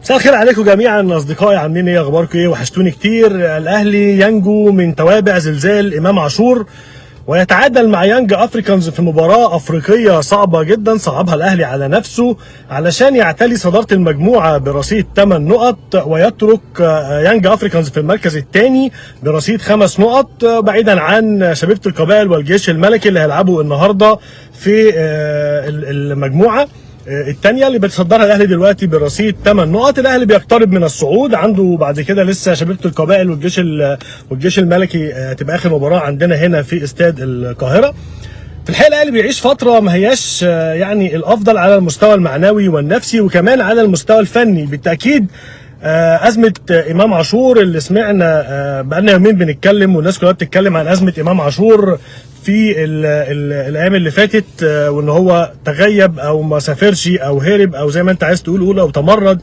مساء الخير عليكم جميعا اصدقائي، عاملين ايه؟ اخباركم ايه؟ وحشتوني كتير. الاهلي ينجو من توابع زلزال امام عاشور ويتعادل مع يانج افريكانز في مباراه افريقيه صعبه جدا صعبها الاهلي على نفسه علشان يعتلي صداره المجموعه برصيد 8 نقط ويترك يانج افريكانز في المركز الثاني برصيد 5 نقط، بعيدا عن شبيبه القبائل والجيش الملكي اللي هيلعبوا النهارده في المجموعه الثانيه اللي بيتصدرها الاهلي دلوقتي برصيد 8 نقط. الاهلي بيقترب من الصعود، عنده بعد كده لسه شبيبه القبائل والجيش الملكي تبقى اخر مباراه عندنا هنا في استاد القاهره. في الحقيقه الاهلي بيعيش فتره ما هياش يعني الافضل على المستوى المعنوي والنفسي وكمان على المستوى الفني. بالتاكيد ازمه امام عاشور اللي سمعنا بقالنا يومين بنتكلم والناس كلها بتتكلم عن ازمه امام عاشور في الايام اللي فاتت، وان هو تغيب او ما سافرش او هرب او زي ما انت عايز تقول او تمرد.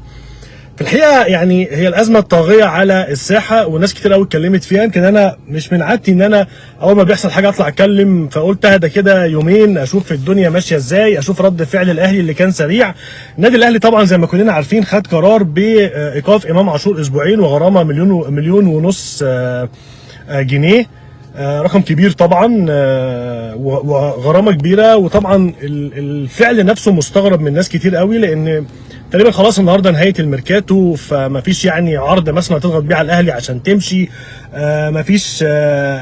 في الحقيقه يعني هي الازمه الطاغيه على الساحه وناس كتير قوي اتكلمت فيها. يمكن انا مش من عادتي ان انا اول ما بيحصل حاجه اطلع اتكلم، فقلت اهدى كده يومين اشوف الدنيا ماشيه ازاي، اشوف رد فعل الاهلي اللي كان سريع. النادي الاهلي طبعا زي ما كلنا عارفين خد قرار بايقاف امام عاشور اسبوعين وغرامه مليون ونص جنيه، رقم كبير طبعا وغرامه كبيره. وطبعا الفعل نفسه مستغرب من ناس كتير قوي، لان تقريبا خلاص النهارده نهايه الميركاتو، فما فيش يعني عرض مثلا تضغط بيه على الاهلي عشان تمشي. ما فيش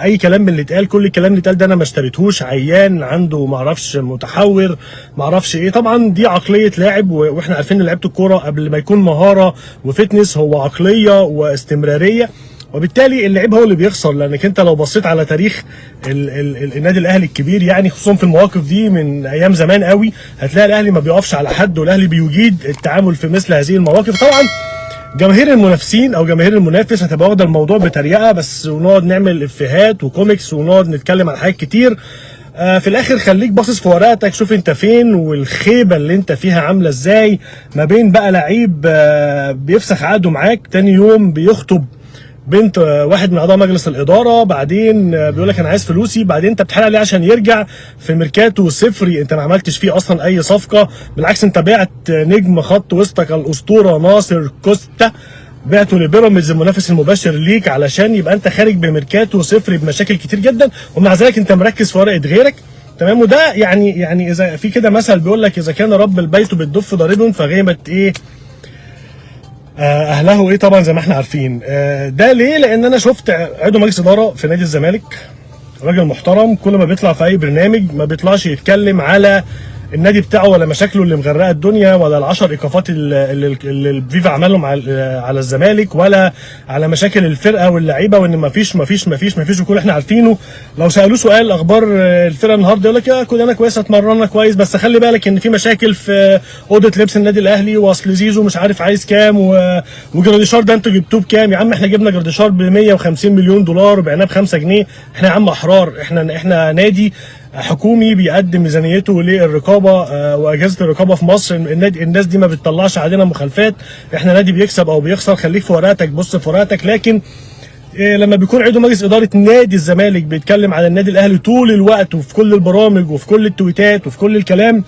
اي كلام من اللي اتقال. كل الكلام اللي اتقال ده انا ما اشتريتهوش، عيان عنده ما اعرفش متحور ما اعرفش ايه. طبعا دي عقليه لاعب، واحنا عارفين ان لعيبه الكوره قبل ما يكون مهاره وفتنس هو عقليه واستمراريه، وبالتالي اللعيب هو اللي بيخسر. لانك انت لو بصيت على تاريخ النادي الاهلي الكبير، يعني خصوصا في المواقف دي من ايام زمان قوي، هتلاقي الاهلي ما بيقفش على حد والاهلي بيجيد التعامل في مثل هذه المواقف. طبعا جماهير المنافسين او جماهير المنافس هتبقى واخده الموضوع بطريقه بس، ونقعد نعمل افيهات وكوميكس ونقعد نتكلم عن حاجات كتير. في الاخر خليك باصص في ورقتك، شوف انت فين والخيبه اللي انت فيها عامله ازاي. ما بين بقى لعيب بيفسخ عقده معاك، تاني يوم بيخطب بنت واحد من اعضاء مجلس الاداره، بعدين بيقول لك انا عايز فلوسي، بعدين انت بتحرق عليه عشان يرجع في ميركاتو صفري، انت ما عملتش فيه اصلا اي صفقه، بالعكس انت بعت نجم خط وسطك الاسطوره ناصر كوستا، بعته لبيراميدز المنافس المباشر ليك علشان يبقى انت خارج بميركاتو صفري بمشاكل كتير جدا، ومع ذلك انت مركز في ورقه غيرك. تمام. وده يعني اذا في كده مثل بيقول لك اذا كان رب البيت بالدف ضارب فغيمت ايه اهله ايه. طبعا زي ما احنا عارفين. ده ليه؟ لان انا شفت عضو مجلس اداره في نادي الزمالك، راجل محترم، كل ما بيطلع في اي برنامج ما بيطلعش يتكلم على النادي بتاعه ولا مشاكله اللي مغرقه الدنيا ولا ال10 ايقافات اللي فيفا عملهم على الزمالك ولا على مشاكل الفرقه واللعيبه، وان ما فيش وكل احنا عارفينه. لو سالوه سؤال اخبار الفرقه النهارده يقول لك يا كلنا كويسه اتمرنا كويس، بس خلي بالك ان في مشاكل في اوضه لبس النادي الاهلي، واصل زيزو مش عارف عايز كام وجراديشار ده انتوا جبتوه بكام؟ يا عم احنا جبنا جراديشار ب 150 مليون دولار وبعناه ب5 جنيه. احنا يا عم احرار، احنا نادي حكومي بيقدم ميزانيته للرقابه واجهزه الرقابه في مصر. الناس دي ما بتطلعش علينا مخالفات، احنا نادي بيكسب او بيخسر، خليك في ورقتك، بص في ورقتك. لكن لما بيكون عضو مجلس اداره نادي الزمالك بيتكلم على النادي الاهلي طول الوقت وفي كل البرامج وفي كل التويتات وفي كل الكلام،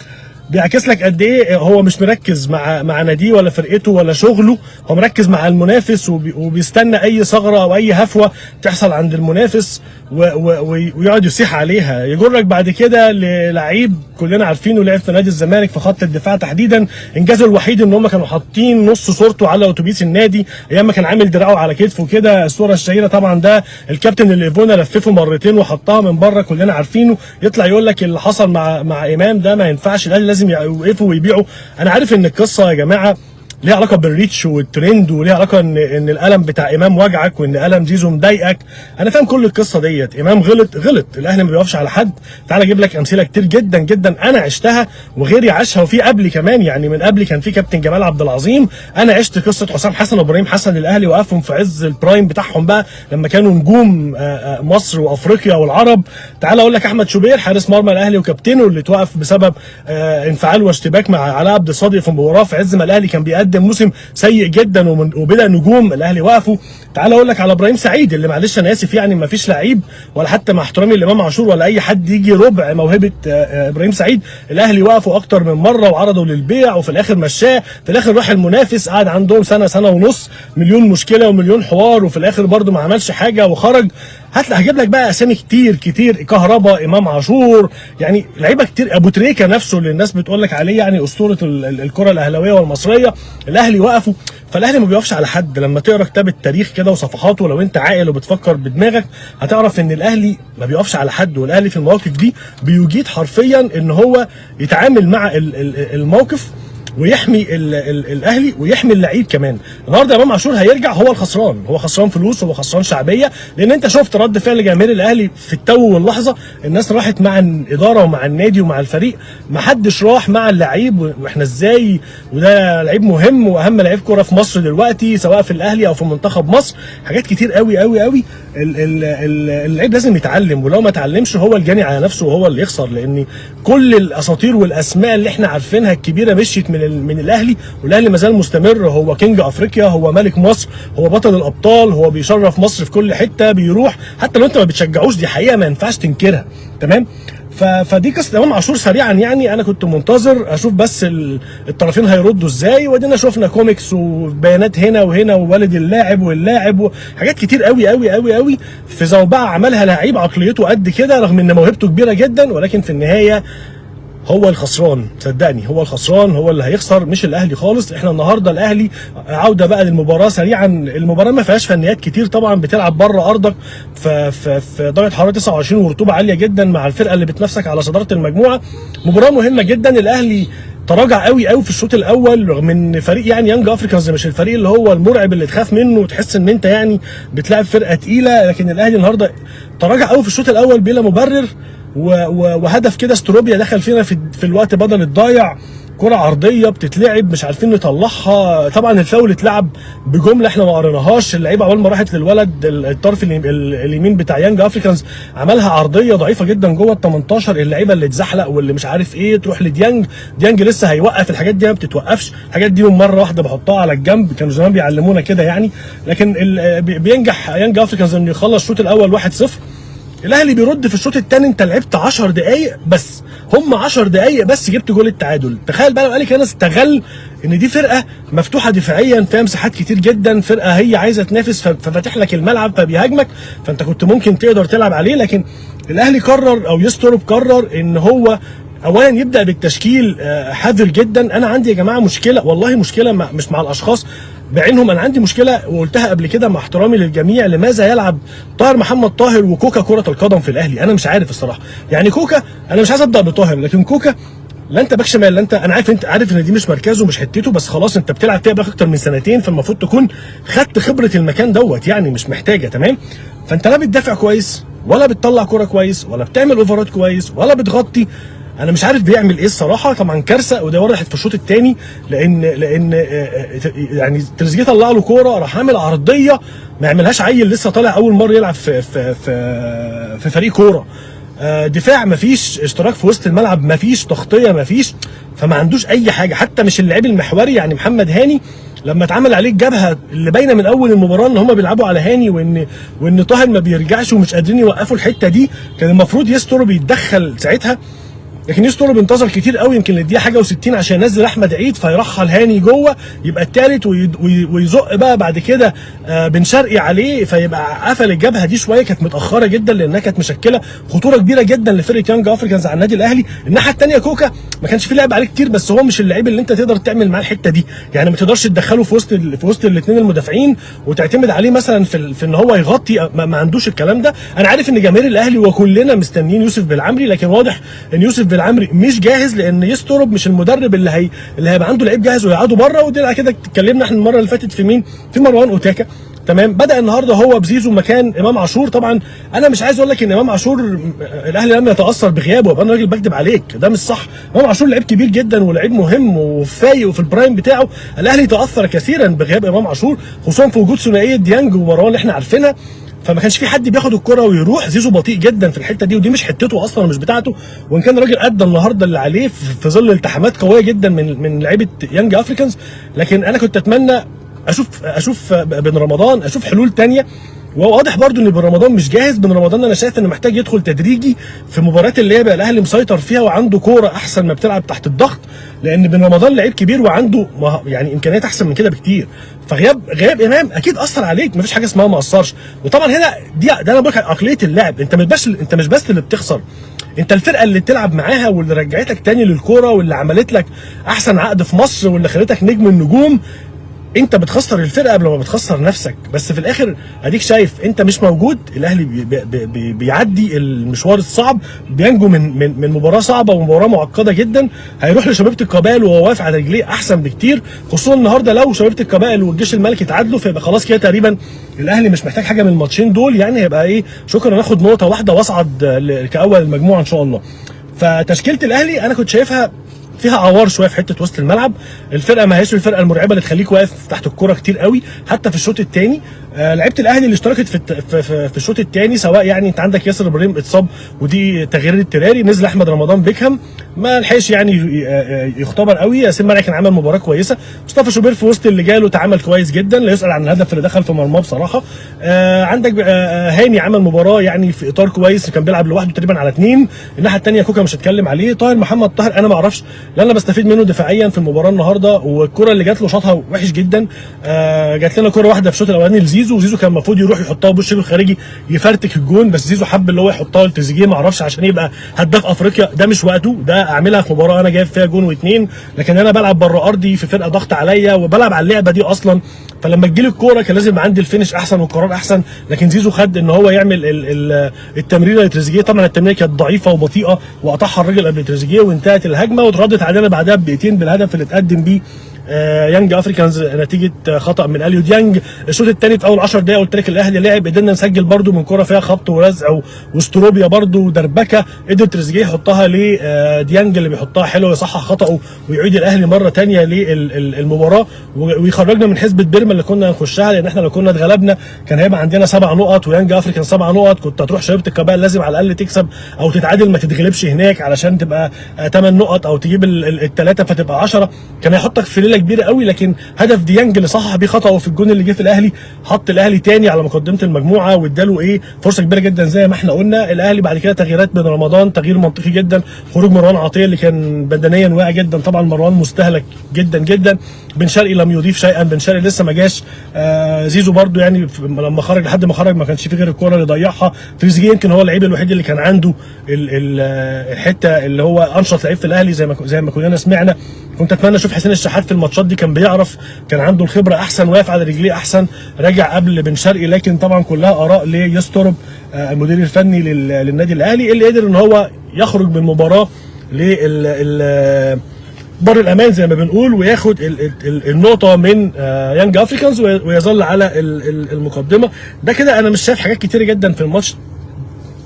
بيعكس لك قد ايه هو مش مركز مع ناديه ولا فرقته ولا شغله، هو مركز مع المنافس وبيستنى اي ثغره او اي هفوه تحصل عند المنافس ويقعد يصيح عليها، يجرك بعد كده للعيب كلنا عارفينه لعب في نادي الزمالك في خط الدفاع تحديدا. انجازه الوحيد ان هم كانوا حاطين نص صورته على اتوبيس النادي ايام ما كان عامل دراعه على كتفه كده، الصوره الشهيره طبعا ده الكابتن اللي ايفونا لففه مرتين وحطها من بره كلنا عارفينه. يطلع يقول لك اللي حصل مع امام ده ما ينفعش، الاهلي لازم يوقفوا ويبيعوا. انا عارف ان القصه يا جماعه ليها علاقه بالريتش والترند، وليها علاقه ان القلم بتاع امام وجعك وان قلم زيزو مضايقك. انا فاهم كل القصه ديت. امام غلط، الاهلي ما بيقفش على حد. تعال اجيب لك امثله كتير جدا جدا انا عشتها وغيري عاشها، وفي قبلي كمان، يعني من قبلي كان في كابتن جمال عبد العظيم. انا عشت قصه حسام حسن وابراهيم حسن الاهلي وقفهم في عز البرايم بتاعهم بقى لما كانوا نجوم مصر وافريقيا والعرب. تعال اقول لك احمد شوبير حارس مرمى الاهلي وكابتنه اللي توقف بسبب انفعال واشتباك مع علاء عبد الصادق في مباراه في عز ما الاهلي كان بيقدم قدم موسم سيء جدا وبلا نجوم الاهلي وقفوا. تعال اقول لك على ابراهيم سعيد اللي معلش انا اسف يعني ما فيش لعيب ولا حتى مع احترامي لامام عاشور ولا اي حد يجي ربع موهبه ابراهيم سعيد. الاهلي وقفوا اكتر من مره وعرضوا للبيع وفي الاخر مشاه، في الاخر راح المنافس قعد عندهم سنه ونص، مليون مشكله ومليون حوار، وفي الاخر برده ما عملش حاجه وخرج. هجيب لك بقى اسامي كتير كهربا، امام عاشور، يعني لعيبه كتير، ابو تريكه نفسه اللي الناس بتقول لك عليه يعني اسطوره الكره الاهلاويه والمصريه. الاهلي وقفوا. فالاهلي ما بيقفش على حد. لما تقرا كتاب التاريخ كده وصفحاته ولو انت عاقل وبتفكر بدماغك هتعرف ان الاهلي ما بيقفش على حد، والاهلي في المواقف دي بيجيد حرفيا ان هو يتعامل مع الموقف ويحمي الاهلي ويحمي اللعيب كمان. النهارده امام عاشور هيرجع، هو الخسران، هو خسران فلوس، هو خسران شعبيه، لان انت شفت رد فعل جماهير الاهلي في التو واللحظه. الناس راحت مع الاداره ومع النادي ومع الفريق، ما حدش راح مع اللعيب واحنا ازاي وده لعيب مهم واهم لعيب كوره في مصر دلوقتي سواء في الاهلي او في منتخب مصر. حاجات كتير قوي قوي قوي. اللعيب لازم يتعلم، ولو ما اتعلمش هو الجاني على نفسه وهو اللي يخسر، لان كل الاساطير والاسماء اللي احنا عارفينها الكبيره مشيت من الاهلي، والاهلي ما زال مستمر. هو كينج افريقيا، هو ملك مصر، هو بطل الابطال، هو بيشرف مصر في كل حته بيروح، حتى لو انت ما بتشجعوش دي حقيقه ما ينفعش تنكرها. تمام. فدي قصه امام عاشور سريعا يعني. انا كنت منتظر اشوف بس الطرفين هيردوا ازاي، وادينا شفنا كوميكس وبيانات هنا وهنا ووالد اللاعب واللاعب وحاجات كتير قوي قوي قوي قوي في زوبعه عملها لعيب عقليته قد كده رغم ان موهبته كبيره جدا، ولكن في النهايه هو الخسران. صدقني هو الخسران، هو اللي هيخسر مش الاهلي خالص. احنا النهارده الاهلي عوده بقى للمباراه سريعا. المباراه ما فيهاش فنيات كتير طبعا، بتلعب بره ارضك في درجه حراره 29 ورطوبه عاليه جدا مع الفرقه اللي بتنافسك على صداره المجموعه. مباراه مهمه جدا. الاهلي تراجع قوي قوي في الشوط الاول رغم ان فريق يعني يانج افريكانز مش الفريق اللي هو المرعب اللي تخاف منه وتحس ان انت يعني بتلاعب فرقه تقيله، لكن الاهلي النهارده تراجع قوي في الشوط الاول بلا مبرر. وهدف كده استروبيا دخل فينا في الوقت بدل الضايع، كرة عرضية بتتلعب مش عارفين نطلعها. طبعا الفاول اتلعب بجملة احنا ما قريناهاش. اللعيبة اول ما راحت للولد الطرف اليمين بتاع يانج افريكانز عملها عرضية ضعيفة جدا جوه ال 18. اللعيبة اللي اتزحلق واللي مش عارف ايه تروح لديانج، ديانج لسه هيوقف. الحاجات دي ما بتتوقفش، الحاجات دي من مرة واحدة بحطها على الجنب، كانوا زمان بيعلمونا كده يعني. لكن بينجح يانج افريكانز انه يخلص الشوط الاول 1-0. الاهلي بيرد في الشوط الثاني. انت لعبت 10 دقائق بس، هم 10 دقائق بس جبت جول التعادل. تخيل بقى لو الاهلي كان استغل ان دي فرقه مفتوحه دفاعيا فيها مساحات كتير جدا، فرقه هي عايزه تنافس ففاتح لك الملعب فبيهاجمك، فانت كنت ممكن تقدر تلعب عليه. لكن الاهلي قرر او يسترب قرر ان هو اولا يبدا بالتشكيل حذر جدا. انا عندي يا جماعه مشكله، والله مشكله مش مع الاشخاص بعينهم، انا عندي مشكله وقلتها قبل كده مع احترامي للجميع. لماذا يلعب طاهر محمد طاهر وكوكا كره القدم في الاهلي؟ انا مش عارف الصراحه. يعني كوكا انا مش عايز ابدا بطاهر، لكن كوكا لا انت باك شمال، لا انا عارف ان دي مش مركزه ومش حتته، بس خلاص انت بتلعب فيها بقى اكتر من سنتين، فالمفروض تكون خدت خبره المكان دوت يعني، مش محتاجه. تمام. فانت لا بتدافع كويس ولا بتطلع كوره كويس ولا بتعمل اوفرات كويس ولا بتغطي. انا مش عارف بيعمل ايه الصراحه. طبعا كارثه، وده وضحت في الشوط الثاني لان يعني تريزيجيه طلع له كوره راح عامل عرضيه ما يعملهاش عيل لسه طالع اول مره يلعب في فريق كوره. دفاع مفيش، اشتراك في وسط الملعب مفيش، تغطيه مفيش، فما عندوش اي حاجه. حتى مش اللعيب المحوري يعني محمد هاني لما اتعمل عليه الجبهه اللي باينه من اول المباراه ان هم بيلعبوا على هاني وان طاهر ما بيرجعش ومش قادرين يوقفوا الحته دي، كان المفروض يستر بيتدخل ساعتها. لكن يستر بينتظر كتير قوي، يمكن للدقيقه حاجه و60 عشان ينزل احمد عيد فيرحل هاني جوه يبقى الثالث ويزق بقى بعد كده بن شرقي عليه فيبقى قفل الجبهه دي شويه. كانت متاخره جدا لانها كانت مشكله خطوره كبيره جدا لفرقه يانج افريكانز على النادي الاهلي. الناحيه الثانيه كوكا ما كانش في لعب عليه كتير، بس هو مش اللعيب اللي انت تقدر تعمل معاه الحته دي، يعني ما تقدرش تدخله في وسط الاثنين المدافعين وتعتمد عليه مثلا في ان هو يغطي. ما عندوش الكلام ده. انا عارف ان جماهير الاهلي وكلنا مستنيين يوسف بالعمري، لكن واضح ان يوسف بالعمري مش جاهز، لان يسترب مش المدرب اللي هيبقى عنده لعيب جاهز ويقعده بره. ودي كده اتكلمنا احنا المره اللي فاتت في مين؟ في مروان اوتاكا. تمام. بدا النهارده هو بزيزو مكان امام عاشور. طبعا انا مش عايز اقول لك ان امام عاشور الاهلي لم يتاثر بغيابه، يبقى انا راجل بكذب عليك، ده مش صح. امام عاشور لعيب كبير جدا ولعيب مهم وفايق وفي البرايم بتاعه. الاهلي تاثر كثيرا بغياب امام عاشور، خصوصا في وجود ثنائيه ديانج ومروان اللي احنا عارفينها. فما كانش في حد بياخد الكره ويروح. زيزو بطيء جدا في الحته دي، ودي مش حتته اصلا، مش بتاعته. وان كان الراجل ادى النهارده اللي عليه في ظل التحامات قويه جدا من لعيبه يانج افريكانز، لكن انا كنت اتمنى اشوف بن رمضان، اشوف حلول تانية. وهو واضح برضو ان بن رمضان مش جاهز. بن رمضان انا شايف انه محتاج يدخل تدريجي في مباريات اللي هي بقى الاهلي مسيطر فيها وعنده كوره احسن ما بتلعب تحت الضغط، لان بن رمضان لعيب كبير وعنده يعني امكانيات احسن من كده بكتير. فغياب امام اكيد اثر عليك، مفيش حاجه اسمها ما اثرش. وطبعا هنا ده انا بقول عقليه اللاعب، انت مش بس اللي بتخسر، انت الفرقه اللي بتلعب معاها واللي رجعتك تاني للكوره واللي عملت لك احسن عقد في مصر واللي خلتك نجم النجوم. انت بتخسر الفرقه قبل ما بتخسر نفسك. بس في الاخر اديك شايف انت مش موجود، الاهلي بيعدي المشوار الصعب، بينجو من مباراه صعبه ومباراه معقده جدا. هيروح لشبيبه القبائل وهو واقف على رجليه احسن بكتير، خصوصا النهارده لو شبيبه القبائل والجيش الملكي تعادلوا، فيبقى خلاص كده تقريبا الاهلي مش محتاج حاجه من الماتشين دول. يعني هيبقى ايه، شكرا، ناخد نقطه واحده واصعد كاول المجموعه ان شاء الله. فتشكيله الاهلي انا كنت شايفها فيها عوار شويه في حته وسط الملعب. الفرقه ما هيش الفرقه المرعبه اللي تخليك واقف تحت الكوره كتير قوي. حتى في الشوط الثاني لعيبه الاهلي اللي اشتركت في الشوط الثاني، سواء يعني انت عندك ياسر ابراهيم اتصاب ودي تغيير اضطراري، نزل احمد رمضان بيكهام ما لحقش يعني يختبر قوي. ياسين مرعي كان عمل مباراه كويسه. مصطفى شوبير في وسط اللي جاله تعامل كويس جدا، لا يسال عن الهدف اللي دخل في مرماه بصراحه. عندك هاني عمل مباراه يعني في اطار كويس، كان بيلعب لوحده تقريبا على 2. الناحيه الثانيه كوكا مش هتكلم عليه. طاهر محمد طاهر انا ما اعرفش، لا انا بستفيد منه دفاعيا في المباراه النهارده، والكره اللي جات له شاطها وحش جدا. جات لنا كره واحده في الشوط الاولاني لزيزو، وزيزو كان المفروض يروح يحطها بالشبه الخارجي يفرتك الجون، بس زيزو حب اللي هو يحطها لتريزيجيه، ما اعرفش عشان يبقى هداف افريقيا. ده مش وقته، ده اعملها في مباراه انا جايب فيها جون واثنين، لكن انا بلعب بره ارضي في فرقه ضغط عليا وبلعب على اللعبه دي اصلا. فلما تجيلي الكوره كان لازم عندي الفينش احسن والقرار احسن، لكن زيزو خد ان هو يعمل التمريره لتريزيجيه. طبعا التمريره كانت ضعيفه وبطيئه وقطعها الراجل قبل تريزيجيه، وانتهت الهجمه وتردت علينا بعدها بدقيقتين بالهدف اللي اتقدم بيه يانج افريكانز نتيجه خطا من اليو ديانج. الشوط الثاني في اول 10 دقائق قلت لك الاهلي لعب، قدرنا نسجل برده من كره فيها خبط ورزع واستروبيا برده ودربكه، قدر تريزيجيه يحطها لديانج اللي بيحطها حلو ويصحح خطاه ويعيد الاهلي مره ثانيه للمباراه ويخرجنا من حسبه بيرما اللي كنا نخشها، لان احنا لو كنا اتغلبنا كان هيبقى عندنا 7 نقط ويانج افريكان 7 نقط. كنت هتروح شبيبه القبائل لازم على الاقل تكسب او تتعادل، ما تتغلبش هناك علشان تبقى 8 نقط او تجيب الثلاثه فتبقى 10. كان هيحطك في ليله كبيره قوي، لكن هدف ديانج اللي صحح بيه خطأه في الجون اللي جه في الاهلي حط الاهلي تاني على مقدمه المجموعه واداله فرصه كبيره جدا. زي ما احنا قلنا الاهلي بعد كده تغييرات بن رمضان، تغيير منطقي جدا، خروج مروان عطيه اللي كان بدنيا واقع جدا، طبعا مروان مستهلك جدا جدا. بن شرقي لم يضيف شيئا، بن شرقي لسه ما جاش. زيزو برده يعني لما خرج لحد ما خرج ما كانش فيه غير الكوره اللي ضيعها. تريزيجيه يمكن هو اللعيب الوحيد اللي كان عنده الحته اللي هو انشط لعيب في الاهلي زي ما كلنا سمعنا. كنت اتمنى اشوف حسين الشحات في الماتشات دي، كان بيعرف، كان عنده الخبره احسن، واقف على رجليه احسن، راجع قبل بن شرقي. لكن طبعا كلها اراء ليسترب المدير الفني للنادي الاهلي اللي قدر ان هو يخرج من المباراه بر الامان زي ما بنقول وياخد النقطه من يانج افريكانز ويظل على المقدمه. ده كده انا مش شايف حاجات كتيره جدا في الماتش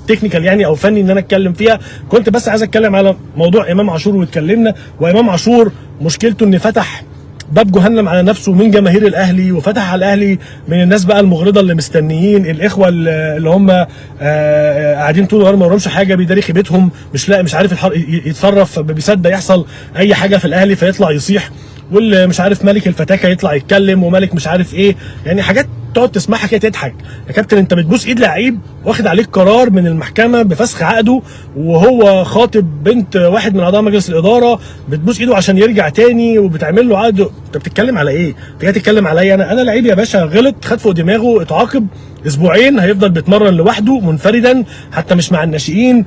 تكنيكال يعني او فني ان انا اتكلم فيها. كنت بس عايز اتكلم على موضوع امام عاشور واتكلمنا. وامام عاشور مشكلته ان فتح باب جهنم على نفسه من جماهير الاهلي، وفتح على الاهلي من الناس بقى المغرضه اللي مستنيين، الاخوه اللي هم قاعدين طول النهار ما وراهمش حاجه، بيداري خيبتهم، مش عارف يتصرف، بيصدق يحصل اي حاجه في الاهلي فيطلع يصيح، واللي مش عارف ملك الفتاكه يطلع يتكلم، وملك مش عارف ايه، يعني حاجات تقعد تسمعها كده تضحك. يا كابتن انت بتبوس ايد لعيب واخد عليك قرار من المحكمه بفسخ عقده وهو خاطب بنت واحد من اعضاء مجلس الاداره، بتبوس ايده عشان يرجع تاني وبتعمل له عقد. انت بتتكلم على ايه؟ انت جاي تتكلم عليا انا لعيب يا باشا، غلط، خد فوق دماغه، اتعاقب اسبوعين، هيفضل بيتمرن لوحده منفردا حتى مش مع الناشئين،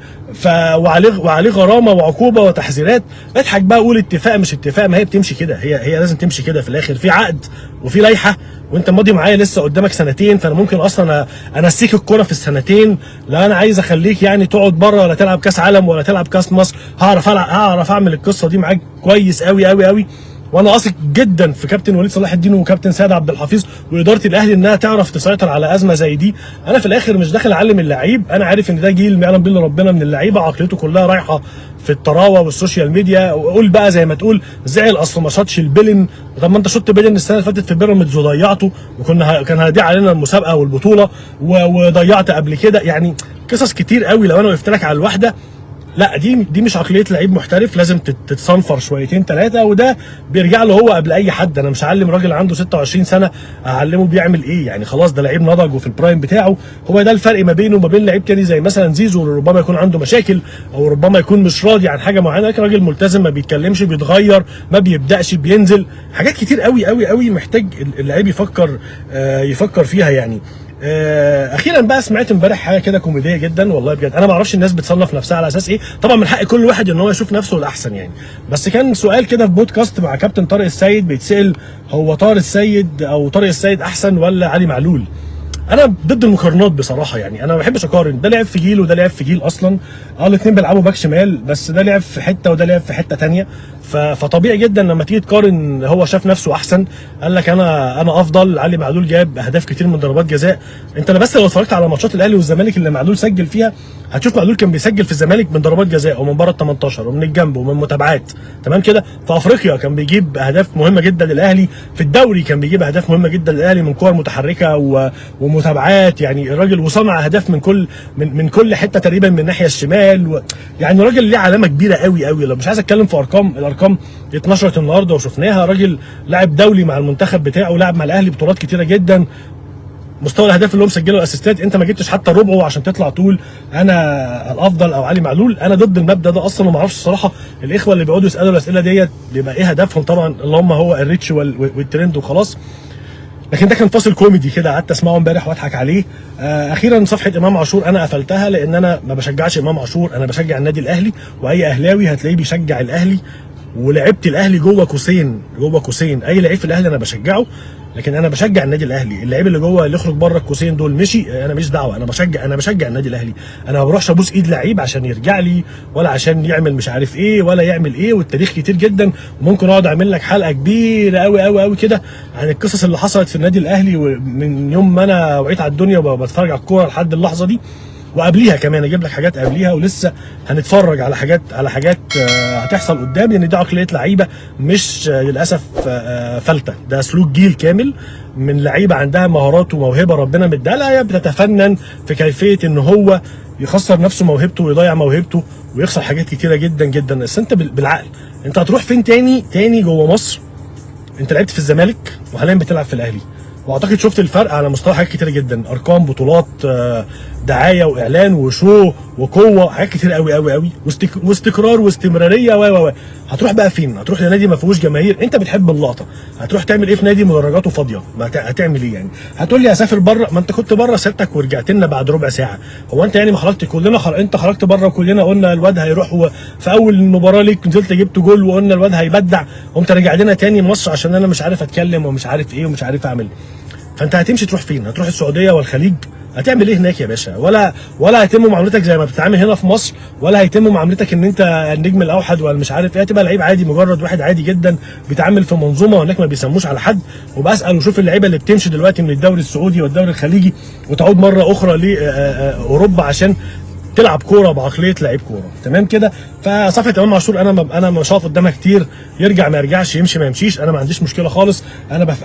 وعليه غرامه وعقوبه وتحذيرات. اضحك بقى، قول اتفاق مش اتفاق، ما هي بتمشي كده، هي لازم تمشي كده في الاخر، في عقد وفي لائحه، وانت ماضي معايا لسه قدامك سنتين، فانا ممكن اصلا انسيك الكوره في السنتين. لا انا عايز اخليك يعني تقعد بره ولا تلعب كاس عالم ولا تلعب كاس مصر، هعرف اعمل القصه دي معاك كويس قوي قوي قوي. وانا واثق جدا في كابتن وليد صلاح الدين وكابتن سيد عبد الحفيظ واداره الاهلي انها تعرف تسيطر على ازمه زي دي. انا في الاخر مش داخل اعلم اللعيب، انا عارف ان ده جيل ما يعلم به الا ربنا من اللعيبه، عقليته كلها رايحه في الطراوه والسوشيال ميديا، وقول بقى زي ما تقول زعل اصل ما شاطش البلن. طب ما انت شطت بلن السنه اللي فاتت في بيراميدز وضيعته، كان هيضيع علينا المسابقه والبطوله، وضيعت قبل كده. يعني قصص كتير قوي لو انا وقفت لك على الواحده. لا دي مش عقليه لعيب محترف، لازم تتصنفر شويتين ثلاثه، وده بيرجع له هو قبل اي حد. انا مش هعلم راجل عنده 26 سنه اعلمه بيعمل ايه، يعني خلاص ده لعيب نضج وفي البرايم بتاعه. هو ده الفرق ما بينه وما بين لعيب تاني زي مثلا زيزو، اللي ربما يكون عنده مشاكل او ربما يكون مش راضي عن حاجه معينه، لكن راجل ملتزم، ما بيتكلمش، بيتغير، ما بيبداش، بينزل. حاجات كتير قوي قوي قوي محتاج اللعيب يفكر فيها يعني. اخيرا بقى سمعت امبارح حاجه كده كوميديه جدا والله بجد. انا ما اعرفش الناس بتصنف نفسها على اساس ايه، طبعا من حق كل واحد ان هو يشوف نفسه الاحسن يعني. بس كان سؤال كده في بودكاست مع كابتن طارق السيد، بيتسال هو طارق السيد احسن ولا علي معلول؟ انا ضد المقارنات بصراحه يعني. انا ما بحبش اقارن، ده لعب في جيل وده لعب في جيل اصلا. الاثنين بيلعبوا باك شمال، بس ده لعب في حته وده لعب في حته ثانيه. فطبيعي جدا لما تيجي تقارن، هو شاف نفسه احسن، قال لك انا افضل. علي معلول جاب اهداف كتير من ضربات جزاء. انت بس لو اتفرجت على ماتشات الاهلي والزمالك اللي معلول سجل فيها، هتشوف معلول كان بيسجل في الزمالك من ضربات جزاء ومن بره ال 18 ومن الجنب ومن متابعات، تمام كده. في افريقيا كان بيجيب اهداف مهمه جدا للاهلي، في الدوري كان بيجيب اهداف مهمه جدا للاهلي من كور متحركه ومتابعات. يعني الراجل وصنع اهداف من كل حته تقريبا، من الناحيه الشمال يعني راجل ليه علامه كبيره قوي قوي. لو مش عايز اتكلم في الارقام اتنشرت النهارده وشفناها. راجل لاعب دولي مع المنتخب بتاعه، لاعب مع الاهلي بطولات كتيره جدا. مستوى الاهداف اللي هو مسجله الاسيستات انت ما جبتش حتى ربعه عشان تطلع تقول انا الافضل او علي معلول. انا ضد المبدا ده اصلا، وما اعرفش الصراحه الاخوه اللي بيقعدوا يسالوا الاسئله ديت بيبقى ايه هدفهم. طبعا اللهم هو الريتش والترند وخلاص. لكن ده كان فاصل كوميدي كده قعدت اسمعه امبارح واضحك عليه. اخيرا صفحه امام عاشور انا قفلتها، لان انا ما بشجعش امام عاشور، انا بشجع النادي الاهلي، واي اهلاوي هتلاقيه بيشجع الاهلي. ولعبت الاهلي جوه قوسين اي لعيب في الاهلي انا بشجعه، لكن انا بشجع النادي الاهلي. اللعيب اللي جوه اللي يخرج بره القوسين دول مشي، انا مش دعوه. انا بشجع النادي الاهلي. انا ما بروحش ابوس ايد لعيب عشان يرجع لي، ولا عشان يعمل مش عارف ايه ولا يعمل ايه. والتاريخ كتير جدا، وممكن اقعد اعمل لك حلقه كبيره قوي قوي قوي كده عن القصص اللي حصلت في النادي الاهلي من يوم ما انا وعيت على الدنيا وبتفرج على الكوره لحد اللحظه دي، وقبليها كمان اجيب لك حاجات قبليها، ولسه هنتفرج على حاجات هتحصل قدام. لان دي عقليه لعيبه مش للاسف فلته، ده سلوك جيل كامل من لعيبه عندها مهارات وموهبه ربنا مديها لها، هي بتتفنن في كيفيه ان هو يخسر نفسه موهبته ويضيع موهبته ويخسر حاجات كتيره جدا جدا. بس انت بالعقل انت هتروح فين تاني جوه مصر؟ انت لعبت في الزمالك وحاليا بتلعب في الاهلي، واعتقد شفت الفرق على مستوى حاجات كتيره جدا، ارقام، بطولات، دعايه واعلان وشو وقوه، حاجات كتير قوي قوي قوي، واستقرار واستمراريه و هتروح بقى فين؟ هتروح لنادي ما فيهوش جماهير؟ انت بتحب اللقطه، هتروح تعمل ايه في نادي مدرجاته فاضيه؟ هتعمل ايه يعني؟ هتقول لي اسافر بره؟ ما انت كنت بره سيادتك ورجعت لنا بعد ربع ساعه. هو انت يعني ما خرجت كلنا انت خرجت بره وكلنا قلنا الواد هيروح، في اول مباراه ليك نزلت جبت جول وقلنا الواد هيبدع، قمت راجع لنا تاني مصر عشان انا مش عارف اتكلم ومش عارف ايه ومش عارف اعمل. فانت هتمشي تروح فين؟ هتروح السعوديه والخليج؟ هتعمل ايه هناك يا باشا؟ ولا هيتم معاملتك زي ما بتتعامل هنا في مصر، ولا هيتم معاملتك ان انت النجم الاوحد ولا مش عارف ايه. هتبقى لعيب عادي، مجرد واحد عادي جدا بيتعامل في منظومه، وهناك ما بيسموش على حد. وبسال وشوف اللعيبه اللي بتمشي دلوقتي من الدوري السعودي والدوري الخليجي وتعود مره اخرى لاوروبا عشان تلعب كوره بعقليه لعيب كوره، تمام كده. فصفحه امام عاشور انا مش هقف قدامها كتير، يرجع ما يرجعش، يمشي ما يمشيش، انا ما عنديش مشكله خالص.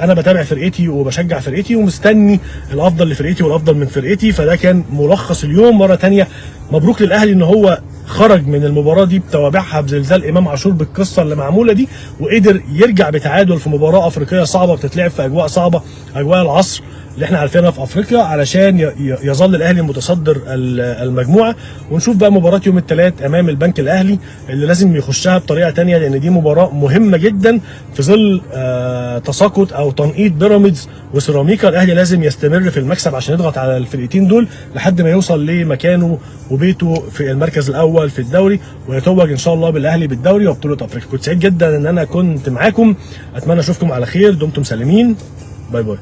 انا بتابع فرقتي وبشجع فرقتي ومستني الافضل لفرقتي والافضل من فرقتي. فده كان ملخص اليوم. مره ثانيه مبروك للاهلي ان هو خرج من المباراه دي بتوابعها بزلزال امام عاشور بالقصه اللي معموله دي، وقدر يرجع بتعادل في مباراه افريقيه صعبه بتتلعب في اجواء صعبه، اجواء العصر اللي احنا عارفينها في افريقيا، علشان يظل الاهلي متصدر المجموعه. ونشوف بقى مباراه يوم الثلاث امام البنك الاهلي اللي لازم يخشها بطريقه ثانيه، لان دي مباراه مهمه جدا في ظل تساقط او تنقيط بيراميدز وسيراميكا. الاهلي لازم يستمر في المكسب عشان يضغط على الفرقتين دول لحد ما يوصل لمكانه وبيته في المركز الاول في الدوري، ويتوج ان شاء الله بالاهلي بالدوري وبطوله افريقيا. كنت سعيد جدا ان انا كنت معاكم، اتمنى اشوفكم على خير، دمتم سالمين، باي باي.